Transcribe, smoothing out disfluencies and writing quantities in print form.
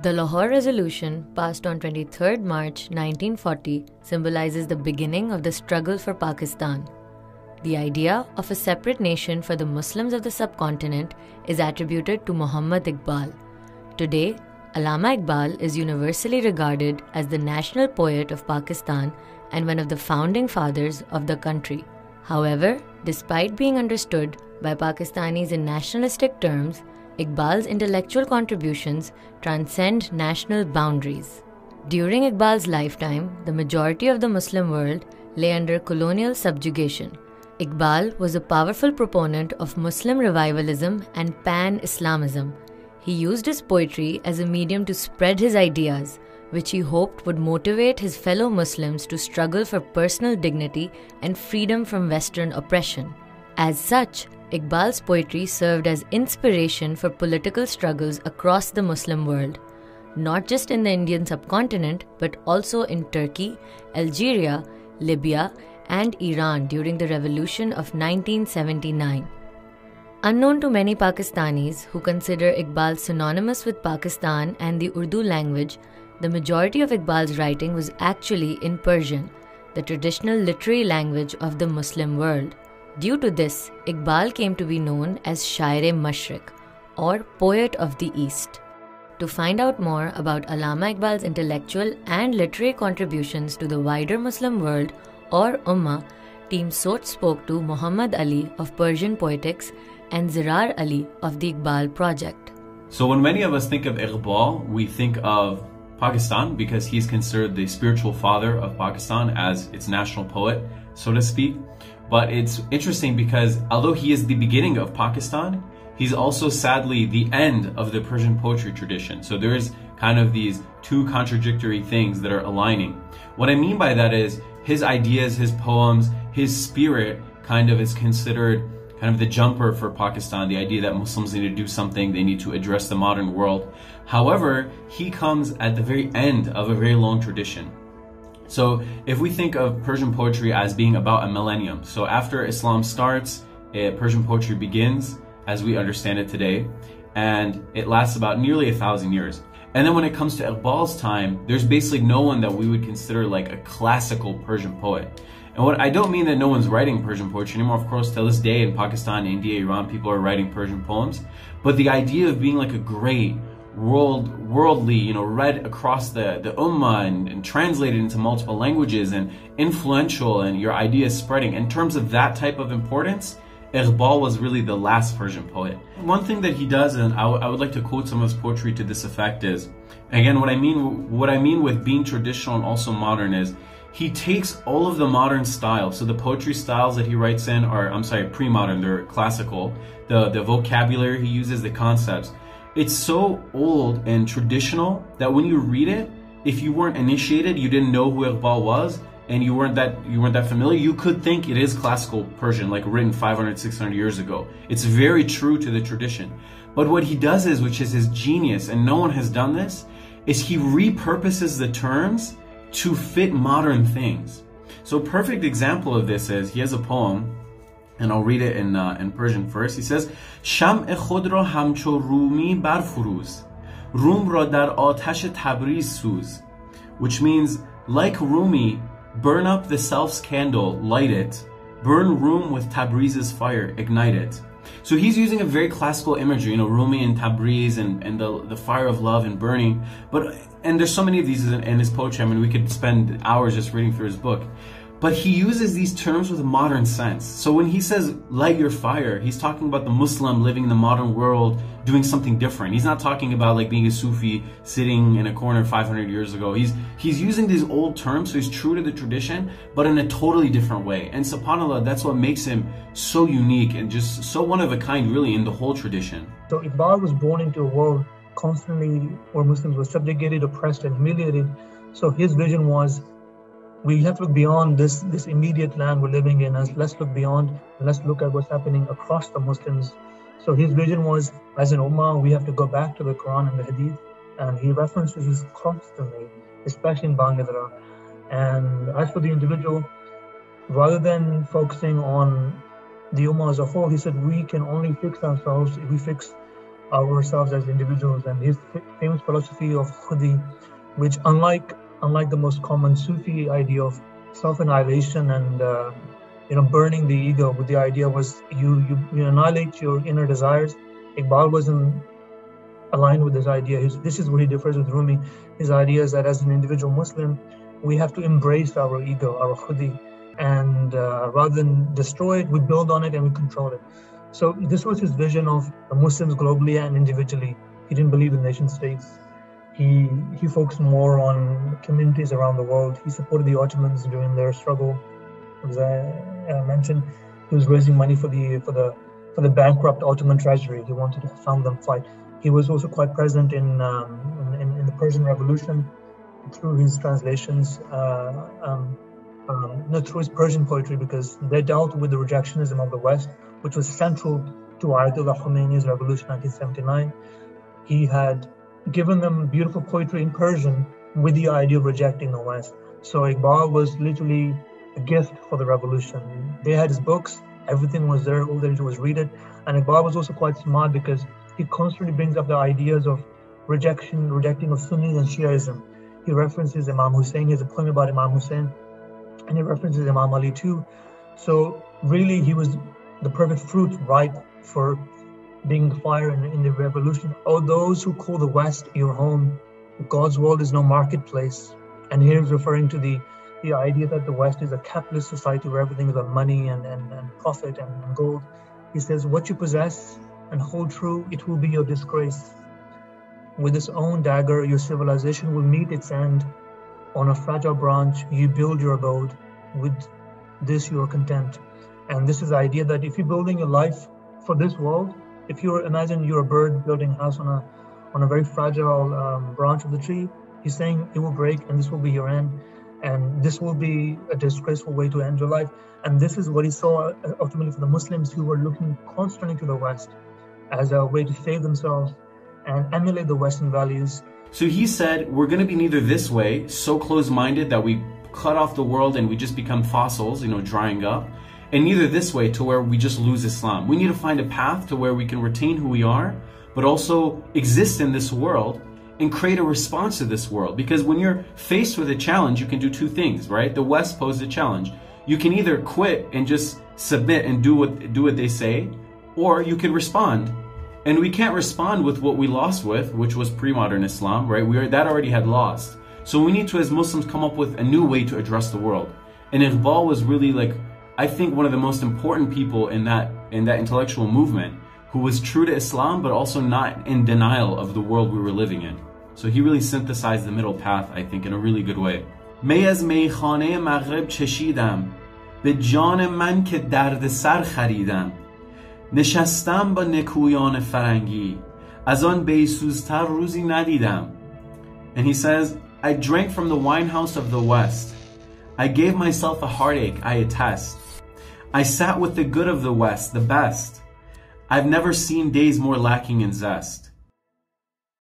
The Lahore Resolution, passed on 23rd March 1940, symbolizes the beginning of the struggle for Pakistan. The idea of a separate nation for the Muslims of the subcontinent is attributed to Muhammad Iqbal. Today, Allama Iqbal is universally regarded as the national poet of Pakistan and one of the founding fathers of the country. However, despite being understood by Pakistanis in nationalistic terms, Iqbal's intellectual contributions transcend national boundaries. During Iqbal's lifetime, the majority of the Muslim world lay under colonial subjugation. Iqbal was a powerful proponent of Muslim revivalism and pan-Islamism. He used his poetry as a medium to spread his ideas, which he hoped would motivate his fellow Muslims to struggle for personal dignity and freedom from Western oppression. As such, Iqbal's poetry served as inspiration for political struggles across the Muslim world, not just in the Indian subcontinent, but also in Turkey, Algeria, Libya, and Iran during the revolution of 1979. Unknown to many Pakistanis who consider Iqbal synonymous with Pakistan and the Urdu language, the majority of Iqbal's writing was actually in Persian, the traditional literary language of the Muslim world. Due to this, Iqbal came to be known as Shair-e-Mashriq, or Poet of the East. To find out more about Allama Iqbal's intellectual and literary contributions to the wider Muslim world, or Ummah, Team Soch spoke to Muhammad Ali of Persian Poetics and Zirrar Ali of the Iqbal Project. So when many of us think of Iqbal, we think of Pakistan because he's considered the spiritual father of Pakistan as its national poet, so to speak. But it's interesting because although he is the beginning of Pakistan, he's also sadly the end of the Persian poetry tradition. So there is kind of these two contradictory things that are aligning. What I mean by that is his ideas, his poems, his spirit kind of is considered kind of the jumper for Pakistan, the idea that Muslims need to do something, they need to address the modern world. However, he comes at the very end of a very long tradition. So if we think of Persian poetry as being about a millennium, so after Islam starts, Persian poetry begins as we understand it today, and it lasts about nearly 1,000 years. And then when it comes to Iqbal's time, there's basically no one that we would consider like a classical Persian poet. And what I don't mean that no one's writing Persian poetry anymore. Of course, till this day in Pakistan, India, Iran, people are writing Persian poems. But the idea of being like a great worldly, read across the ummah and translated into multiple languages and influential and your ideas spreading. In terms of that type of importance, Iqbal was really the last Persian poet. One thing that he does, and I would like to quote some of his poetry to this effect is, again, what I mean with being traditional and also modern is, he takes all of the modern styles. So the poetry styles that he writes in are, pre-modern, they're classical. The vocabulary he uses, the concepts. It's so old and traditional that when you read it, if you weren't initiated, you didn't know who Iqbal was, and you weren't that familiar, you could think it is classical Persian, like written 500, 600 years ago. It's very true to the tradition. But what he does is, which is his genius, and no one has done this, is he repurposes the terms to fit modern things. So a perfect example of this is, he has a poem, and I'll read it in Persian first. He says, "Sham'e khud ra hamcho Rumi barfuruz, Rum ra dar atash Tabriz suz," which means, like Rumi, burn up the self's candle, light it, burn Rum with Tabriz's fire, ignite it. So he's using a very classical imagery, Rumi and Tabriz and the fire of love and burning. And there's so many of these in his poetry. I mean, we could spend hours just reading through his book. But he uses these terms with a modern sense. So when he says, light your fire, he's talking about the Muslim living in the modern world, doing something different. He's not talking about like being a Sufi sitting in a corner 500 years ago. He's using these old terms, so he's true to the tradition, but in a totally different way. And subhanAllah, that's what makes him so unique and just so one of a kind really in the whole tradition. So Iqbal was born into a world constantly where Muslims were subjugated, oppressed, and humiliated. So his vision was, we have to look beyond this immediate land we're living in. Let's look beyond and let's look at what's happening across the Muslims. So his vision was, as an ummah, we have to go back to the Quran and the Hadith, and he references this constantly, especially in Bangladesh. And as for the individual, rather than focusing on the ummah as a whole, he said we can only fix ourselves if we fix ourselves as individuals. And his famous philosophy of khudi, which unlike the most common Sufi idea of self-annihilation and burning the ego, with the idea was you annihilate your inner desires. Iqbal wasn't aligned with this idea. This is where he differs with Rumi. His idea is that as an individual Muslim, we have to embrace our ego, our khudi, and rather than destroy it, we build on it and we control it. So this was his vision of the Muslims globally and individually. He didn't believe in nation states. He focused more on communities around the world. He supported the Ottomans during their struggle. As I mentioned, he was raising money for the bankrupt Ottoman treasury. He wanted to help them fight. He was also quite present in the Persian Revolution through his translations, through his Persian poetry, because they dealt with the rejectionism of the West, which was central to Ayatollah Khomeini's revolution 1979. He had given them beautiful poetry in Persian with the idea of rejecting the West. So Iqbal was literally a gift for the revolution. They had his books, everything was there, all they did was read it. And Iqbal was also quite smart because he constantly brings up the ideas of rejecting of Sunnis and Shiaism. He references Imam Hussein. He has a poem about Imam Hussein, and he references Imam Ali too. So really, he was the perfect fruit ripe for being the fire in the revolution. Oh, those who call the West your home, God's world is no marketplace. And here he's referring to the idea that the West is a capitalist society where everything is about money and profit and gold. He says, what you possess and hold true, it will be your disgrace. With its own dagger, your civilization will meet its end. On a fragile branch, you build your abode. With this, you are content. And this is the idea that if you're building your life for this world, if imagine you're a bird building a house on a very fragile branch of the tree, he's saying it will break and this will be your end. And this will be a disgraceful way to end your life. And this is what he saw ultimately for the Muslims who were looking constantly to the West as a way to save themselves and emulate the Western values. So he said, we're going to be neither this way, so close-minded that we cut off the world and we just become fossils, drying up, and neither this way to where we just lose Islam. We need to find a path to where we can retain who we are, but also exist in this world and create a response to this world. Because when you're faced with a challenge, you can do two things, right? The West posed a challenge. You can either quit and just submit and do what they say, or you can respond. And we can't respond with what we lost with, which was pre-modern Islam, right? That already had lost. So we need to, as Muslims, come up with a new way to address the world. And Iqbal was really I think one of the most important people in that intellectual movement, who was true to Islam, but also not in denial of the world we were living in. So he really synthesized the middle path, I think, in a really good way. می از میخانه مغرب چشیدم به جان من که درد سر خریدم نشستم با نکویان فرنگی از آن بیسوزتر روزی ندیدم. And he says, I drank from the wine house of the West. I gave myself a heartache, I attest. I sat with the good of the West, the best. I've never seen days more lacking in zest.